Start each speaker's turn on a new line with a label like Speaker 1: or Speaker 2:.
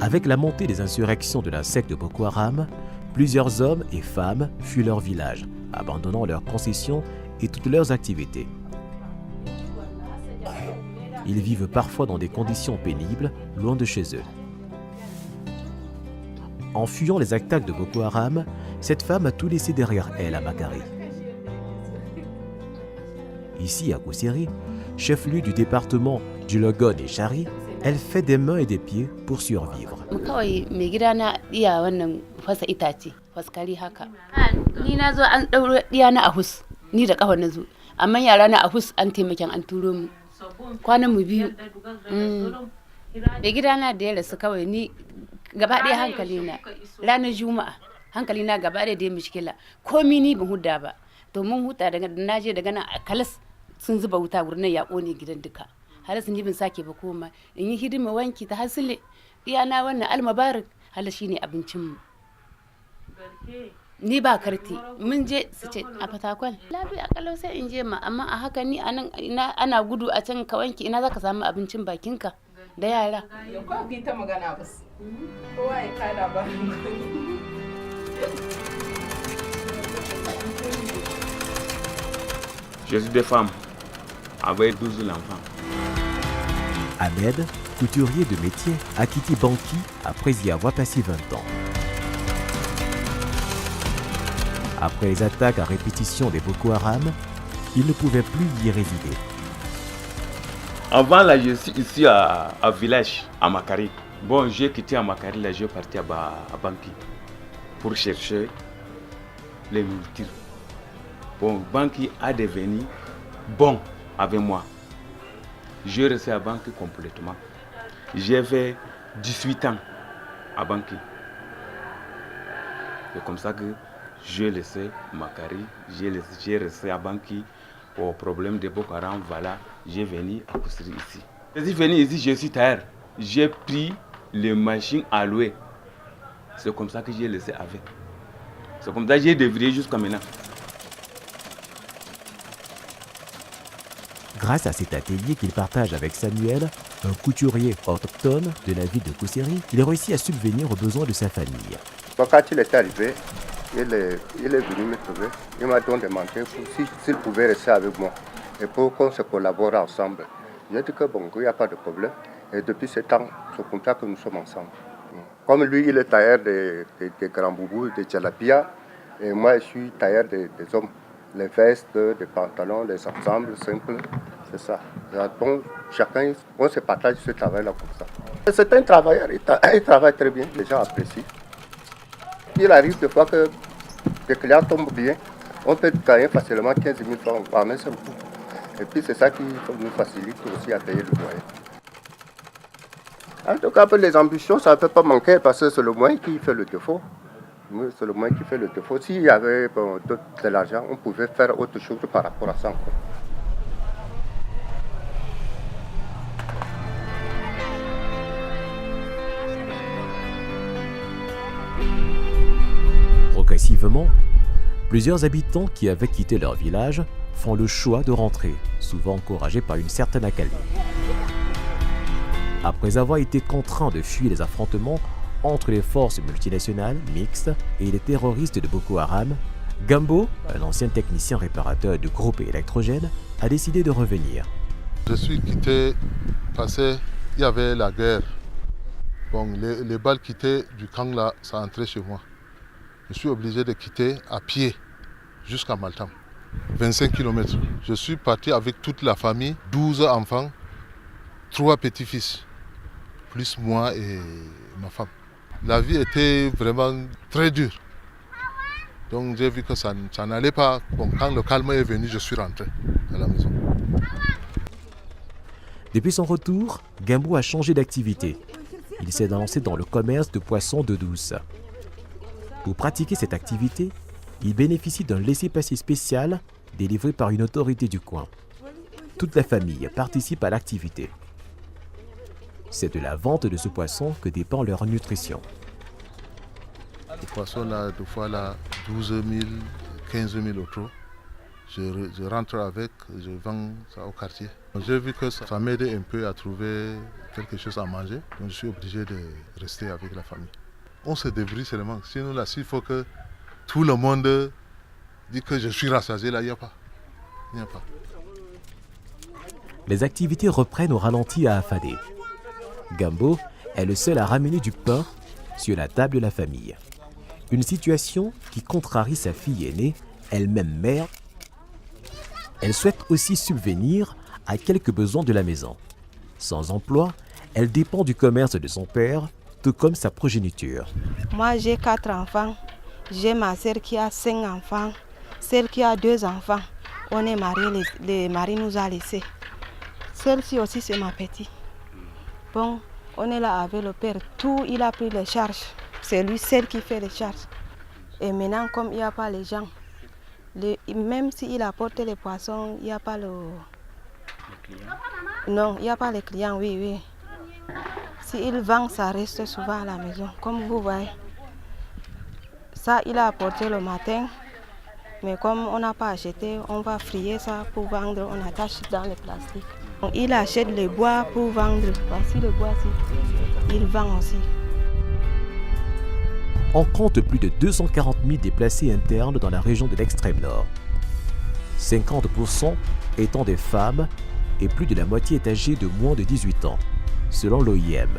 Speaker 1: Avec la montée des insurrections de la secte de Boko Haram, plusieurs hommes et femmes fuient leur village, abandonnant leurs concessions et toutes leurs activités. Ils vivent parfois dans des conditions pénibles, loin de chez eux. En fuyant les attaques de Boko Haram, cette femme a tout laissé derrière elle à Makari. Ici, à Koussiri, chef-lieu du département du Logon et Chari, elle fait des mains et des pieds pour survivre.
Speaker 2: halas ni bin sake ba koma in yi hidima wanki ta hasile iyana wannan almubarak halas shine abincin mu ni ba karti mun je su ce a Fatakwal lafiya kalau sai in je ma amma a haka ni anan ana gudu a can ka wanki ina zaka samu abincin bakinka da yara
Speaker 3: ko ki ta magana bas kowa ya kada ba.
Speaker 4: Je suis des femmes avec 12 enfants.
Speaker 1: Ahmed, couturier de métier, a quitté Banqui après y avoir passé 20 ans. Après les attaques à répétition des Boko Haram, il ne pouvait plus y résider.
Speaker 4: Avant là, je suis ici à village, à Makari. Bon, j'ai quitté à Makari, là, je suis parti à Banqui pour chercher les nourritures. Bon, Banqui a devenu bon avec moi. Je restais à Banqui complètement. J'ai fait 18 ans à Banqui. C'est comme ça que j'ai laissé Makari, j'ai resté à Banqui au problème de Boko Haram. Voilà, j'ai venu à Koussiri ici. Je suis venu ici, je suis tailleur. J'ai pris les machines à louer. C'est comme ça que j'ai laissé avec. C'est comme ça que j'ai dévrillé jusqu'à maintenant.
Speaker 1: Grâce à cet atelier qu'il partage avec Samuel, un couturier autochtone de la ville de Koussiri, il a réussi à subvenir aux besoins de sa famille.
Speaker 5: Quand il est arrivé, il est venu me trouver. Il m'a donc demandé s'il pouvait rester avec moi et pour qu'on se collabore ensemble. J'ai dit que bon, il n'y a pas de problème. Et depuis ce temps, c'est comme ça que nous sommes ensemble. Comme lui, il est tailleur de grands boubous, de djalabia, et moi, je suis tailleur des hommes. Les vestes, les pantalons, les ensembles simples, c'est ça. Donc, chacun, on se partage ce travail-là comme ça. C'est un travailleur, il travaille très bien, les gens apprécient. Il arrive des fois que les clients tombent bien, on peut gagner facilement 15 000 francs en un seul coup. Et puis c'est ça qui nous facilite aussi à payer le loyer. En tout cas, pour les ambitions, ça ne peut pas manquer parce que c'est le moyen qui fait le défaut. C'est le moyen qui fait le défaut. S'il y avait de l'argent, on pouvait faire autre chose par rapport à ça encore.
Speaker 1: Progressivement, plusieurs habitants qui avaient quitté leur village font le choix de rentrer, souvent encouragés par une certaine accalmie. Après avoir été contraints de fuir les affrontements entre les forces multinationales mixtes et les terroristes de Boko Haram, Gambo, un ancien technicien réparateur de groupes électrogènes, a décidé de revenir.
Speaker 6: Je suis quitté parce qu'il y avait la guerre. Bon, les balles quittaient du camp là, ça entrait chez moi. Je suis obligé de quitter à pied jusqu'à Maltam, 25 km. Je suis parti avec toute la famille, 12 enfants, 3 petits-fils, plus moi et ma femme. La vie était vraiment très dure. Donc j'ai vu que ça n'allait pas. Bon, quand le calme est venu, je suis rentré à la maison.
Speaker 1: Depuis son retour, Gambo a changé d'activité. Il s'est lancé dans le commerce de poissons d'eau douce. Pour pratiquer cette activité, il bénéficie d'un laissez-passer spécial délivré par une autorité du coin. Toute la famille participe à l'activité. C'est de la vente de ce poisson que dépend leur nutrition.
Speaker 6: Le poisson, là, deux fois, là, 12 000, 15 000 euros. Je rentre avec, je vends ça au quartier. J'ai vu que ça m'aide un peu à trouver quelque chose à manger, donc je suis obligé de rester avec la famille. On se débrouille seulement. Sinon, là, s'il faut que tout le monde dise que je suis rassasié, là, il n'y a pas. Il n'y a pas.
Speaker 1: Les activités reprennent au ralenti à Afadé. Gambo est le seul à ramener du pain sur la table de la famille. Une situation qui contrarie sa fille aînée, elle-même mère. Elle souhaite aussi subvenir à quelques besoins de la maison. Sans emploi, elle dépend du commerce de son père, tout comme sa progéniture.
Speaker 7: Moi, j'ai 4 enfants. J'ai ma sœur qui a 5 enfants. Celle qui a 2 enfants. On est mariés, le mari nous a laissés. Celle-ci aussi, c'est ma petite. Bon, on est là avec le père. Tout, il a pris les charges. C'est lui seul qui fait les charges. Et maintenant, comme il n'y a pas les gens, même s'il apporte les poissons, il n'y a pas le... Non, il n'y a pas les clients, oui. S'il vend, ça reste souvent à la maison. Comme vous voyez, ça, il a apporté le matin. Mais comme on n'a pas acheté, on va frier ça pour vendre, on attache dans le plastique. Donc, il achète le bois pour vendre. Voici le bois-ci. Il vend aussi.
Speaker 1: On compte plus de 240 000 déplacés internes dans la région de l'extrême nord. 50% étant des femmes et plus de la moitié est âgée de moins de 18 ans, selon l'OIM.